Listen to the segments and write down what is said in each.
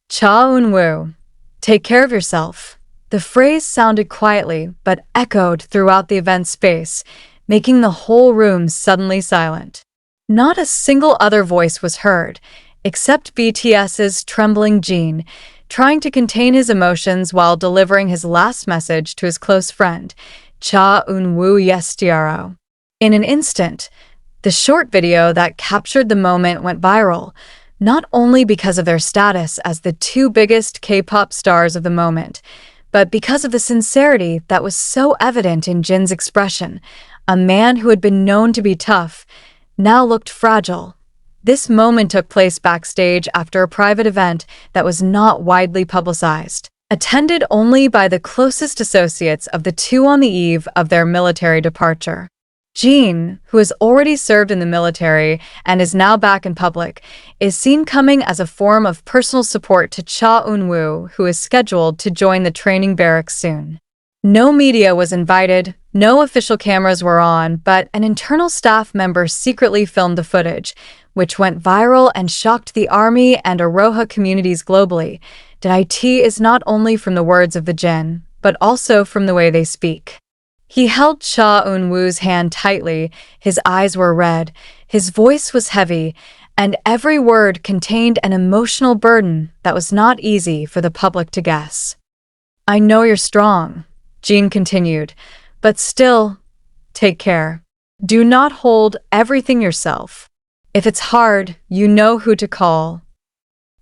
Cha Eun Woo, take care of yourself. The phrase sounded quietly but echoed throughout the event space, making the whole room suddenly silent. Not a single other voice was heard, except BTS's trembling Jin, trying to contain his emotions while delivering his last message to his close friend, Cha Eun Woo Yestiaro. In an instant, the short video that captured the moment went viral, not only because of their status as the two biggest K-pop stars of the moment, but because of the sincerity that was so evident in Jin's expression. A man who had been known to be tough now looked fragile. This moment took place backstage after a private event that was not widely publicized, attended only by the closest associates of the two on the eve of their military departure. Jin, who has already served in the military and is now back in public, is seen coming as a form of personal support to Cha Eun Woo, who is scheduled to join the training barracks soon. No media was invited, no official cameras were on, but an internal staff member secretly filmed the footage, which went viral and shocked the ARMY and AROHA communities globally. The IT is not only from the words of the Jin, but also from the way they speak. He held Cha Eun Woo's hand tightly, his eyes were red, his voice was heavy, and every word contained an emotional burden that was not easy for the public to guess. "I know you're strong," Jin continued, "but still, take care. Do not hold everything yourself. If it's hard, you know who to call."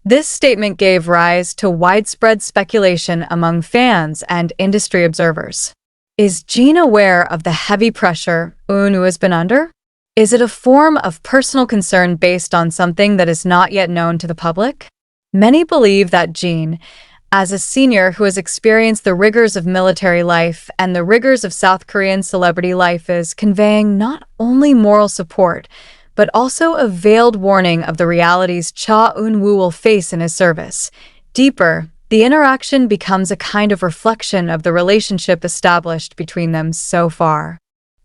This statement gave rise to widespread speculation among fans and industry observers. Is Jin aware of the heavy pressure Eun Woo has been under? Is it a form of personal concern based on something that is not yet known to the public? Many believe that Jin, as a senior who has experienced the rigors of military life and the rigors of South Korean celebrity life, is conveying not only moral support, but also a veiled warning of the realities Cha Eun Woo will face in his service. Deeper, the interaction becomes a kind of reflection of the relationship established between them so far.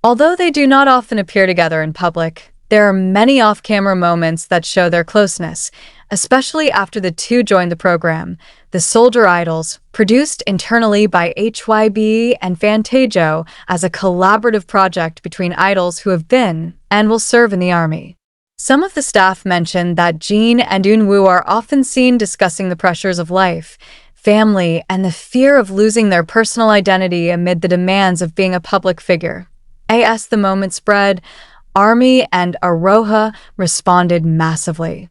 Although they do not often appear together in public, there are many off-camera moments that show their closeness, especially after the two joined the program, The Soldier Idols, produced internally by HYB and Fantajo as a collaborative project between idols who have been and will serve in the army. Some of the staff mentioned that Jin and Eun Woo are often seen discussing the pressures of life, family, and the fear of losing their personal identity amid the demands of being a public figure. As the moment spread, ARMY and AROHA responded massively.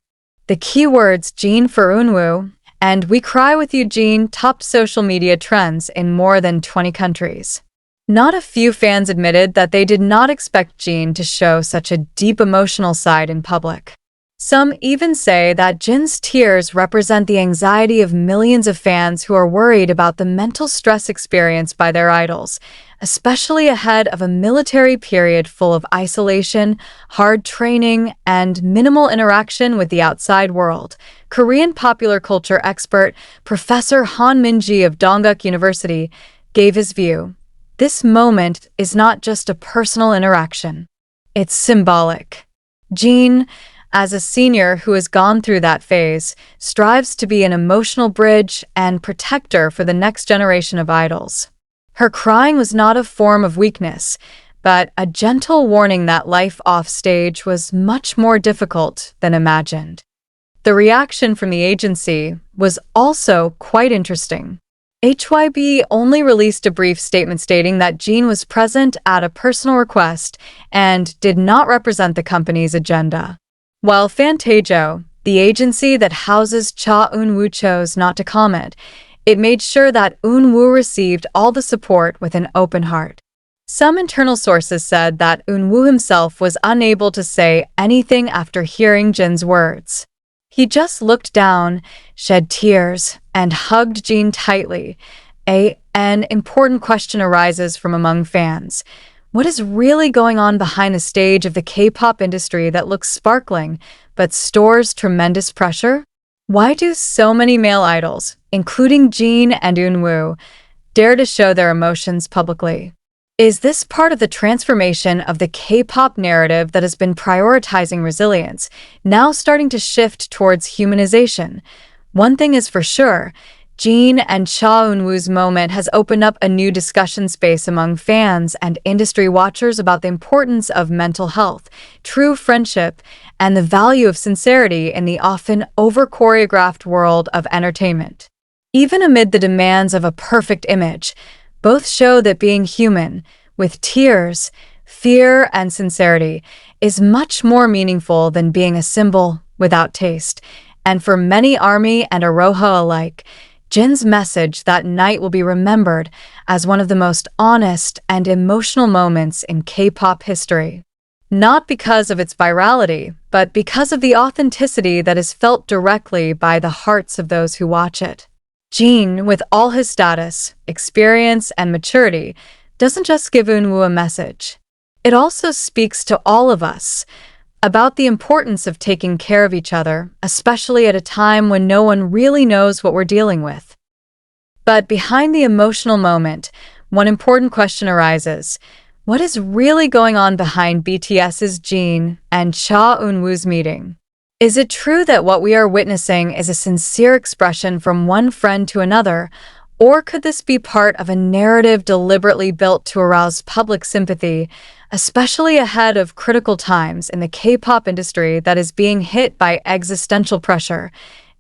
The keywords "Jin" for Eun Woo and "We Cry With You Jin" topped social media trends in more than 20 countries. Not a few fans admitted that they did not expect Jin to show such a deep emotional side in public. Some even say that Jin's tears represent the anxiety of millions of fans who are worried about the mental stress experienced by their idols, especially ahead of a military period full of isolation, hard training, and minimal interaction with the outside world. Korean popular culture expert Professor Han Min-ji of Dongguk University gave his view. This moment is not just a personal interaction. It's symbolic. Jin, as a senior who has gone through that phase, strives to be an emotional bridge and protector for the next generation of idols. Her crying was not a form of weakness, but a gentle warning that life off stage was much more difficult than imagined. The reaction from the agency was also quite interesting. HYB only released a brief statement stating that Jin was present at a personal request and did not represent the company's agenda. While Fantajo, the agency that houses Cha Eun Woo, chose not to comment, it made sure that Eun Woo received all the support with an open heart. Some internal sources said that Eun Woo himself was unable to say anything after hearing Jin's words. He just looked down, shed tears, and hugged Jin tightly. An important question arises from among fans. What is really going on behind the stage of the K-pop industry that looks sparkling but stores tremendous pressure? Why do so many male idols, including Jin and Eun Woo, dare to show their emotions publicly? Is this part of the transformation of the K-pop narrative that has been prioritizing resilience, now starting to shift towards humanization? One thing is for sure, Jin and Cha Eun Woo's moment has opened up a new discussion space among fans and industry watchers about the importance of mental health, true friendship, and the value of sincerity in the often over-choreographed world of entertainment. Even amid the demands of a perfect image, both show that being human, with tears, fear, and sincerity, is much more meaningful than being a symbol without taste. And for many ARMY and AROHA alike, Jin's message that night will be remembered as one of the most honest and emotional moments in K-pop history. Not because of its virality, but because of the authenticity that is felt directly by the hearts of those who watch it. Jin, with all his status, experience, and maturity, doesn't just give Eun Woo a message. It also speaks to all of us about the importance of taking care of each other, especially at a time when no one really knows what we're dealing with. But behind the emotional moment, one important question arises. What is really going on behind BTS's Jin and Cha Eun Woo's meeting? Is it true that what we are witnessing is a sincere expression from one friend to another, or could this be part of a narrative deliberately built to arouse public sympathy, especially ahead of critical times in the K-pop industry that is being hit by existential pressure?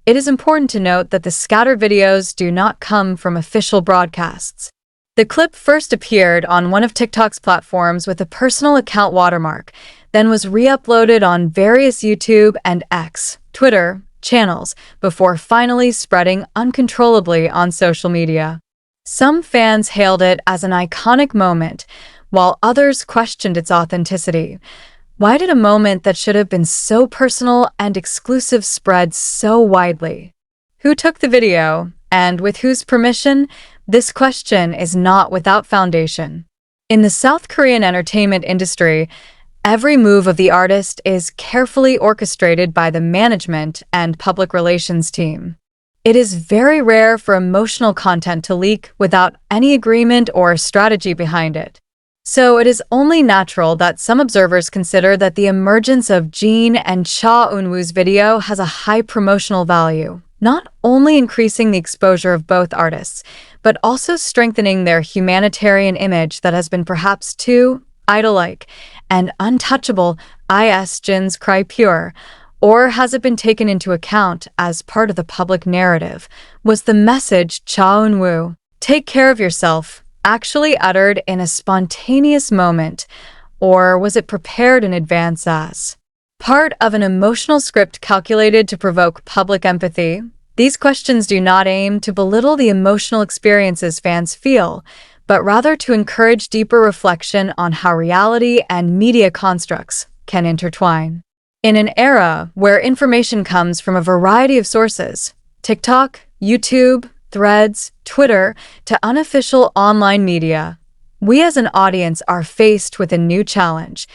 It is important to note that the scattered videos do not come from official broadcasts. The clip first appeared on one of TikTok's platforms with a personal account watermark, then was re-uploaded on various YouTube and X, Twitter, channels before finally spreading uncontrollably on social media. Some fans hailed it as an iconic moment, while others questioned its authenticity. Why did a moment that should have been so personal and exclusive spread so widely? Who took the video, and with whose permission? This question is not without foundation. In the South Korean entertainment industry, every move of the artist is carefully orchestrated by the management and public relations team. It is very rare for emotional content to leak without any agreement or strategy behind it. So it is only natural that some observers consider that the emergence of Jin and Cha Eun Woo's video has a high promotional value, not only increasing the exposure of both artists, but also strengthening their humanitarian image that has been perhaps too idol-like and untouchable. Is Jin's cry pure? Or has it been taken into account as part of the public narrative? Was the message Cha Eun Woo, "Take care of yourself," actually uttered in a spontaneous moment, or was it prepared in advance as part of an emotional script calculated to provoke public empathy? These questions do not aim to belittle the emotional experiences fans feel, but rather to encourage deeper reflection on how reality and media constructs can intertwine. In an era where information comes from a variety of sources, TikTok, YouTube, Threads, Twitter, to unofficial online media, we as an audience are faced with a new challenge.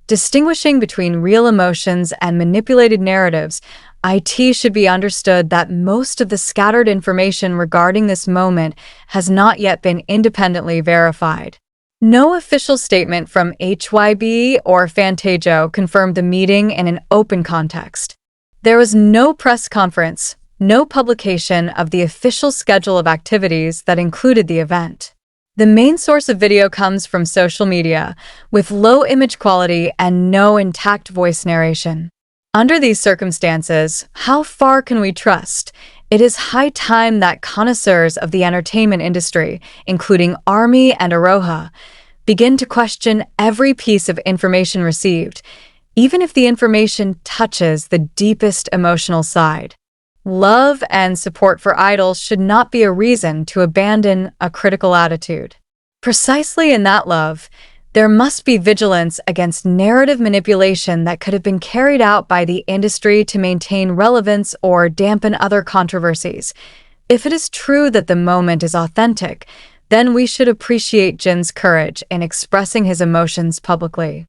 Distinguishing between real emotions and manipulated narratives, it should be understood that most of the scattered information regarding this moment has not yet been independently verified. No official statement from HYB or Fantajo confirmed the meeting in an open context. There was no press conference, no publication of the official schedule of activities that included the event. The main source of video comes from social media, with low image quality and no intact voice narration. Under these circumstances, how far can we trust? It is high time that connoisseurs of the entertainment industry, including ARMY and AROHA, begin to question every piece of information received, even if the information touches the deepest emotional side. Love and support for idols should not be a reason to abandon a critical attitude. Precisely in that love, there must be vigilance against narrative manipulation that could have been carried out by the industry to maintain relevance or dampen other controversies. If it is true that the moment is authentic, then we should appreciate Jin's courage in expressing his emotions publicly.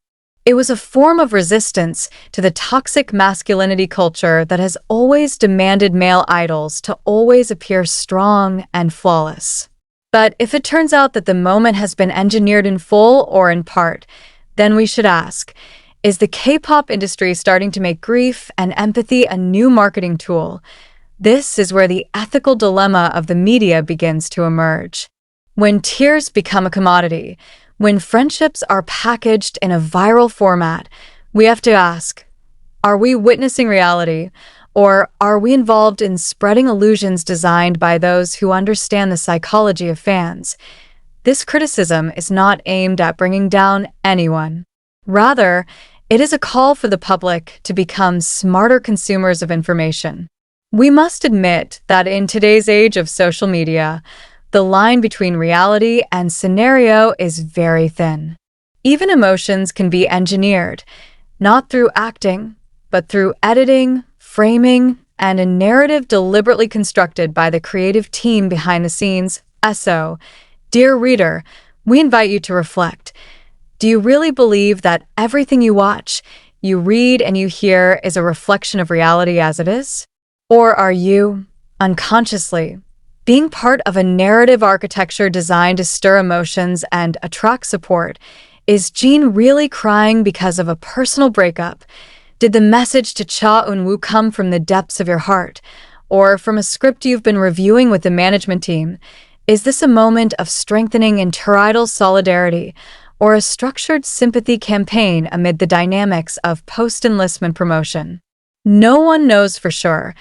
It was a form of resistance to the toxic masculinity culture that has always demanded male idols to always appear strong and flawless. But if it turns out that the moment has been engineered in full or in part, then we should ask, is the K-pop industry starting to make grief and empathy a new marketing tool? This is where the ethical dilemma of the media begins to emerge. When tears become a commodity, when friendships are packaged in a viral format, we have to ask, are we witnessing reality, or are we involved in spreading illusions designed by those who understand the psychology of fans? This criticism is not aimed at bringing down anyone. Rather, it is a call for the public to become smarter consumers of information. We must admit that in today's age of social media, the line between reality and scenario is very thin. Even emotions can be engineered, not through acting, but through editing, framing, and a narrative deliberately constructed by the creative team behind the scenes. So, dear reader, we invite you to reflect. Do you really believe that everything you watch, you read, and you hear is a reflection of reality as it is? Or are you, unconsciously, being part of a narrative architecture designed to stir emotions and attract support? Is Jin really crying because of a personal breakup? Did the message to Cha Eun Woo come from the depths of your heart, or from a script you've been reviewing with the management team? Is this a moment of strengthening interidal solidarity, or a structured sympathy campaign amid the dynamics of post-enlistment promotion? No one knows for sure,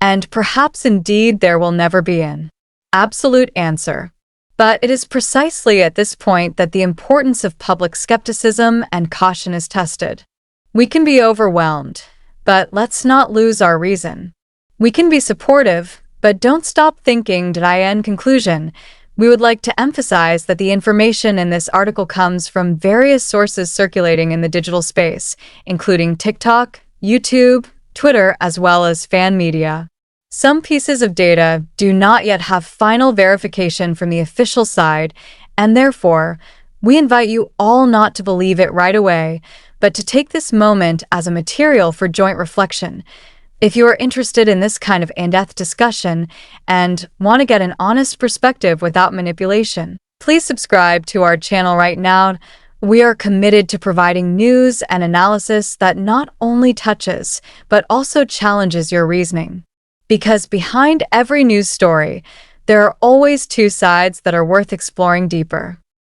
and perhaps indeed there will never be an absolute answer. But it is precisely at this point that the importance of public skepticism and caution is tested. We can be overwhelmed, but let's not lose our reason. We can be supportive, but don't stop thinking. Conclusion. We would like to emphasize that the information in this article comes from various sources circulating in the digital space, including TikTok, YouTube, Twitter, as well as fan media. Some pieces of data do not yet have final verification from the official side, and therefore, we invite you all not to believe it right away, but to take this moment as a material for joint reflection. If you are interested in this kind of in-depth discussion and want to get an honest perspective without manipulation, please subscribe to our channel right now. We are committed to providing news and analysis that not only touches, but also challenges your reasoning. Because behind every news story, there are always two sides that are worth exploring deeper.